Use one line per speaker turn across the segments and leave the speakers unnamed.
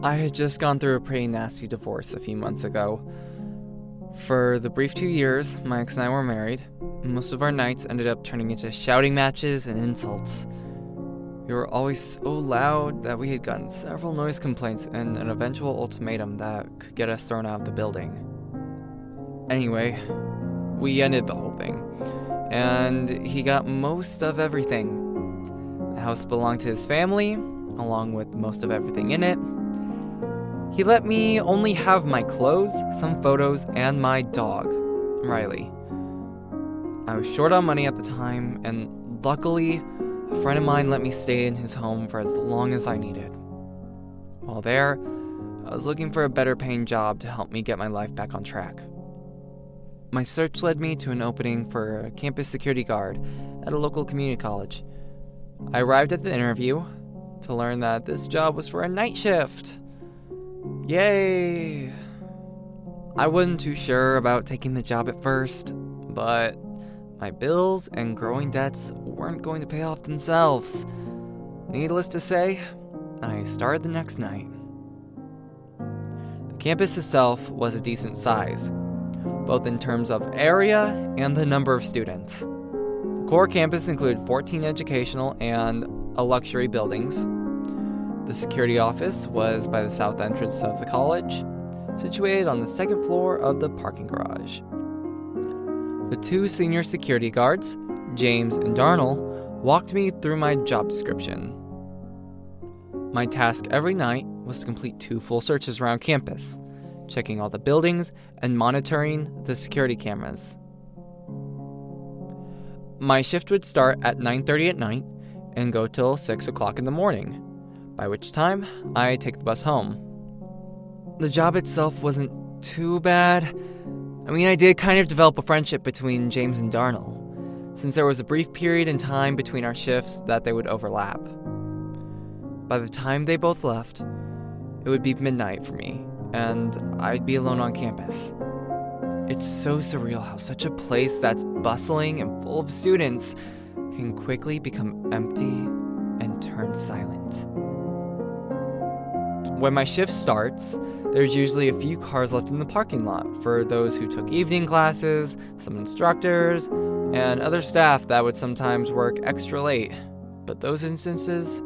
I had just gone through a pretty nasty divorce a few months ago. For the brief 2 years my ex and I were married, most of our nights ended up turning into shouting matches and insults. We were always so loud that we had gotten several noise complaints and an eventual ultimatum that could get us thrown out of the building. Anyway, we ended the whole thing, and he got most of everything. The house belonged to his family, along with most of everything in it. He let me only have my clothes, some photos, and my dog, Riley. I was short on money at the time, and luckily, a friend of mine let me stay in his home for as long as I needed. While there, I was looking for a better paying job to help me get my life back on track. My search led me to an opening for a campus security guard at a local community college. I arrived at the interview to learn that this job was for a night shift. Yay! I wasn't too sure about taking the job at first, but my bills and growing debts weren't going to pay off themselves. Needless to say, I started the next night. The campus itself was a decent size, both in terms of area and the number of students. The core campus included 14 educational and a luxury buildings. The security office was by the south entrance of the college, situated on the second floor of the parking garage. The two senior security guards, James and Darnell, walked me through my job description. My task every night was to complete 2 full searches around campus, checking all the buildings and monitoring the security cameras. My shift would start at 9:30 at night and go till 6 o'clock in the morning, by which time I take the bus home. The job itself wasn't too bad. I did kind of develop a friendship between James and Darnell, since there was a brief period in time between our shifts that they would overlap. By the time they both left, it would be midnight for me, and I'd be alone on campus. It's so surreal how such a place that's bustling and full of students can quickly become empty and turn silent. When my shift starts, there's usually a few cars left in the parking lot for those who took evening classes, some instructors, and other staff that would sometimes work extra late, but those instances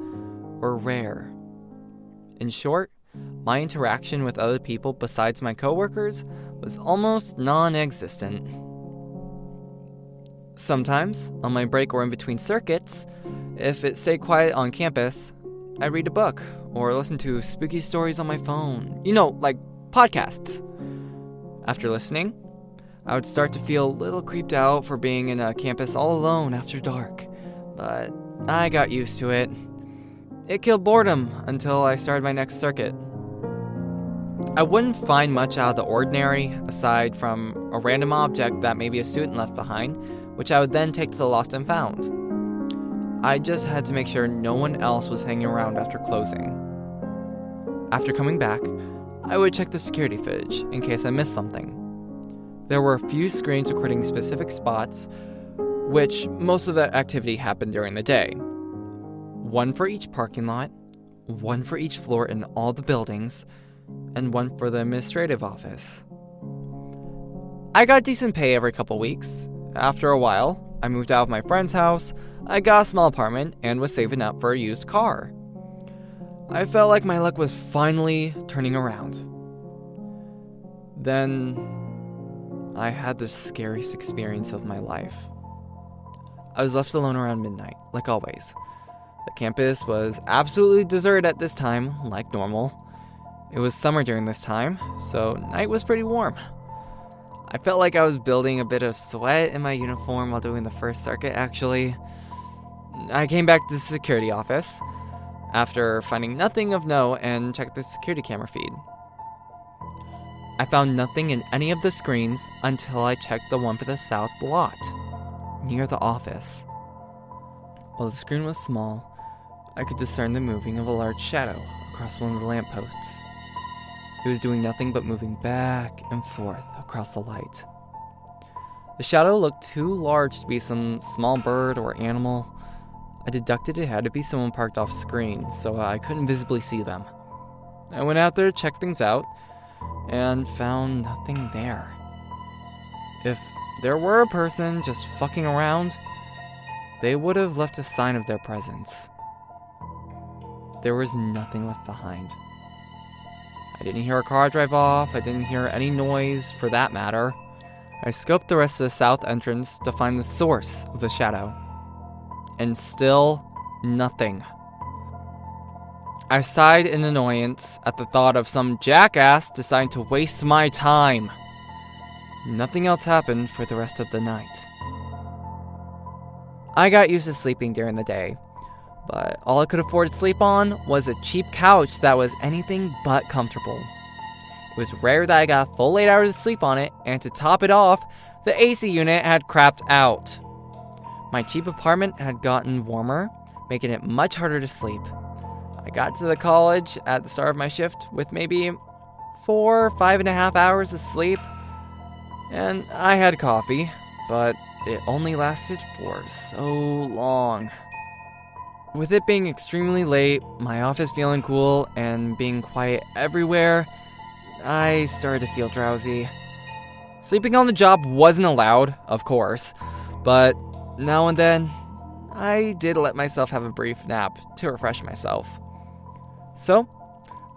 were rare. In short, my interaction with other people besides my coworkers was almost non-existent. Sometimes, on my break or in between circuits, if it stayed quiet on campus, I'd read a book or listen to spooky stories on my phone. Like podcasts. After listening, I would start to feel a little creeped out for being in a campus all alone after dark, but I got used to it. It killed boredom until I started my next circuit. I wouldn't find much out of the ordinary, aside from a random object that maybe a student left behind, which I would then take to the lost and found. I just had to make sure no one else was hanging around after closing. After coming back, I would check the security footage in case I missed something. There were a few screens recording specific spots, which most of the activity happened during the day. 1 for each parking lot, 1 for each floor in all the buildings, and 1 for the administrative office. I got decent pay every couple weeks. After a while, I moved out of my friend's house, I got a small apartment, and was saving up for a used car. I felt like my luck was finally turning around. Then, I had the scariest experience of my life. I was left alone around midnight, like always. The campus was absolutely deserted at this time, like normal. It was summer during this time, so night was pretty warm. I felt like I was building a bit of sweat in my uniform while doing the first circuit, actually. I came back to the security office after finding nothing of note and checked the security camera feed. I found nothing in any of the screens until I checked the one for the south lot, near the office. While the screen was small, I could discern the moving of a large shadow across one of the lampposts. It was doing nothing but moving back and forth across the light. The shadow looked too large to be some small bird or animal. I deducted it had to be someone parked off screen, so I couldn't visibly see them. I went out there to check things out and found nothing there. If there were a person just fucking around, they would have left a sign of their presence. There was nothing left behind. I didn't hear a car drive off. I didn't hear any noise for that matter. I scoped the rest of the south entrance to find the source of the shadow. And still nothing. I sighed in annoyance at the thought of some jackass deciding to waste my time. Nothing else happened for the rest of the night. I got used to sleeping during the day, but all I could afford to sleep on was a cheap couch that was anything but comfortable. It was rare that I got a full 8 hours of sleep on it, and to top it off, the AC unit had crapped out. My cheap apartment had gotten warmer, making it much harder to sleep. I got to the college at the start of my shift with maybe 5.5 hours of sleep, and I had coffee, but it only lasted for so long. With it being extremely late, my office feeling cool, and being quiet everywhere, I started to feel drowsy. Sleeping on the job wasn't allowed, of course, but now and then, I did let myself have a brief nap to refresh myself. So,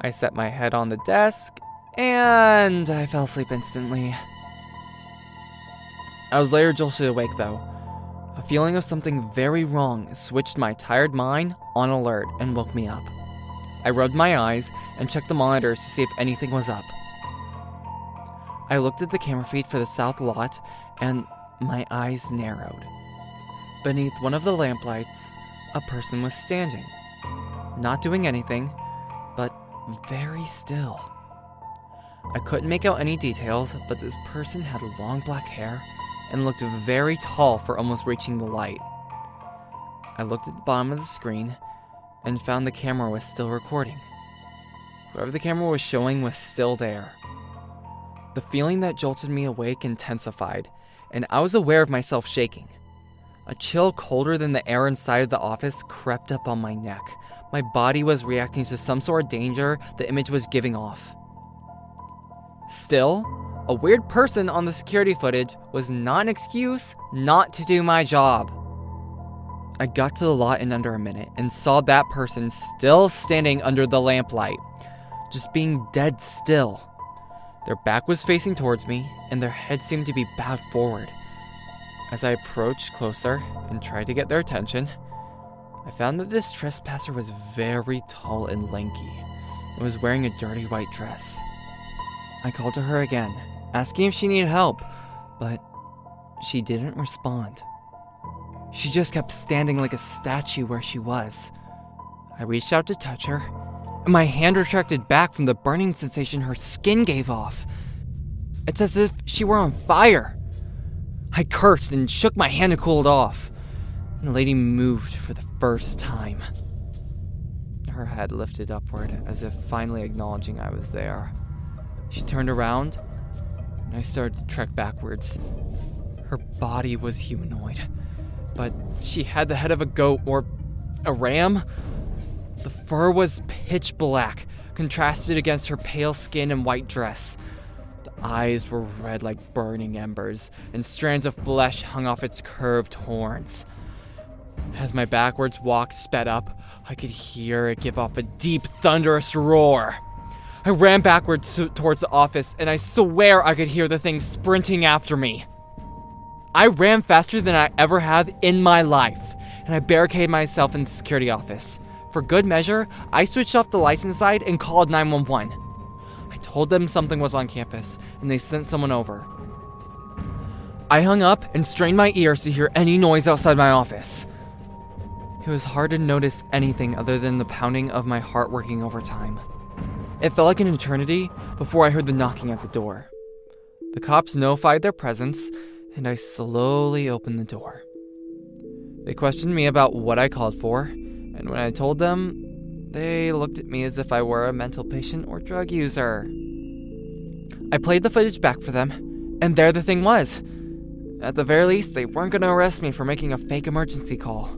I set my head on the desk, and I fell asleep instantly. I was later jolted awake though. A feeling of something very wrong switched my tired mind on alert and woke me up. I rubbed my eyes and checked the monitors to see if anything was up. I looked at the camera feed for the south lot, and my eyes narrowed. Beneath one of the lamplights, a person was standing, not doing anything, but very still. I couldn't make out any details, but this person had long black hair and looked very tall for almost reaching the light. I looked at the bottom of the screen and found the camera was still recording. Whoever the camera was showing was still there. The feeling that jolted me awake intensified, and I was aware of myself shaking. A chill colder than the air inside of the office crept up on my neck. My body was reacting to some sort of danger the image was giving off. Still, a weird person on the security footage was not an excuse not to do my job. I got to the lot in under a minute and saw that person still standing under the lamplight, just being dead still. Their back was facing towards me, and their head seemed to be bowed forward. As I approached closer and tried to get their attention, I found that this trespasser was very tall and lanky, and was wearing a dirty white dress. I called to her again, asking if she needed help, but she didn't respond. She just kept standing like a statue where she was. I reached out to touch her, and my hand retracted back from the burning sensation her skin gave off. It's as if she were on fire. I cursed and shook my hand to cool it off, and the lady moved for the first time. Her head lifted upward, as if finally acknowledging I was there. She turned around, and I started to trek backwards. Her body was humanoid, but she had the head of a goat or a ram. The fur was pitch black, contrasted against her pale skin and white dress. The eyes were red like burning embers, and strands of flesh hung off its curved horns. As my backwards walk sped up, I could hear it give off a deep, thunderous roar. I ran backwards towards the office, and I swear I could hear the thing sprinting after me. I ran faster than I ever have in my life, and I barricaded myself in the security office. For good measure, I switched off the lights inside and called 911. I told them something was on campus, and they sent someone over. I hung up and strained my ears to hear any noise outside my office. It was hard to notice anything other than the pounding of my heart working overtime. It felt like an eternity before I heard the knocking at the door. The cops notified their presence, and I slowly opened the door. They questioned me about what I called for, and when I told them, they looked at me as if I were a mental patient or drug user. I played the footage back for them, and there the thing was. At the very least, they weren't going to arrest me for making a fake emergency call.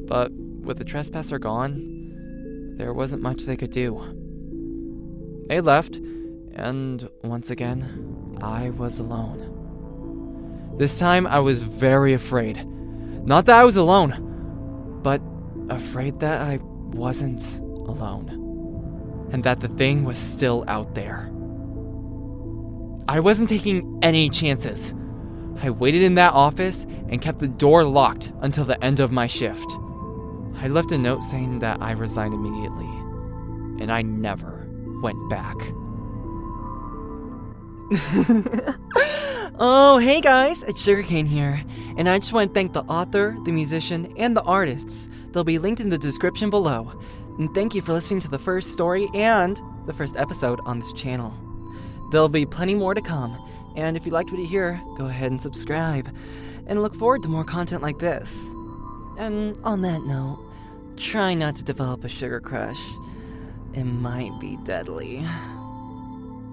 But with the trespasser gone, there wasn't much they could do. They left, and once again, I was alone. This time I was very afraid. Not that I was alone, but afraid that I wasn't alone, and that the thing was still out there. I wasn't taking any chances. I waited in that office and kept the door locked until the end of my shift. I left a note saying that I resigned immediately, and I never went back.
Oh, hey guys, it's Sugarcane here, and I just want to thank the author, the musician, and the artists. They'll be linked in the description below. And thank you for listening to the first story and the first episode on this channel. There'll be plenty more to come, and if you liked what you hear, go ahead and subscribe, and look forward to more content like this. And on that note, try not to develop a sugar crush. It might be deadly.